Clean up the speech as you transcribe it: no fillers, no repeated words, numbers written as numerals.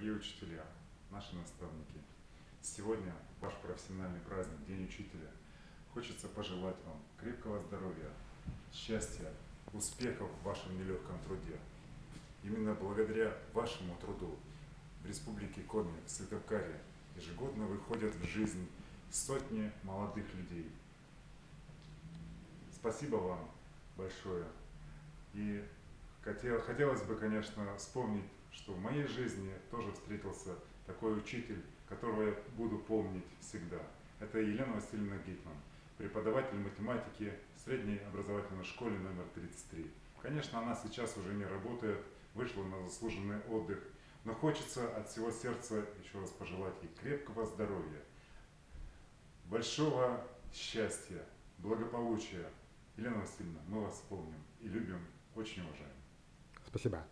Дорогие учителя, наши наставники, сегодня ваш профессиональный праздник, День учителя. Хочется пожелать вам крепкого здоровья, счастья, успехов в вашем нелегком труде. Именно благодаря вашему труду в Республике Коми, в Сыктывкаре, ежегодно выходят в жизнь сотни молодых людей. Спасибо вам большое. И хотелось бы, конечно, вспомнить, что в моей жизни тоже встретился такой учитель, которого я буду помнить всегда. Это Елена Васильевна Гитман, преподаватель математики в средней образовательной школе номер 33. Конечно, она сейчас уже не работает, вышла на заслуженный отдых, но хочется от всего сердца еще раз пожелать ей крепкого здоровья, большого счастья, благополучия. Елена Васильевна, мы вас помним и любим, очень уважаем. Спасибо.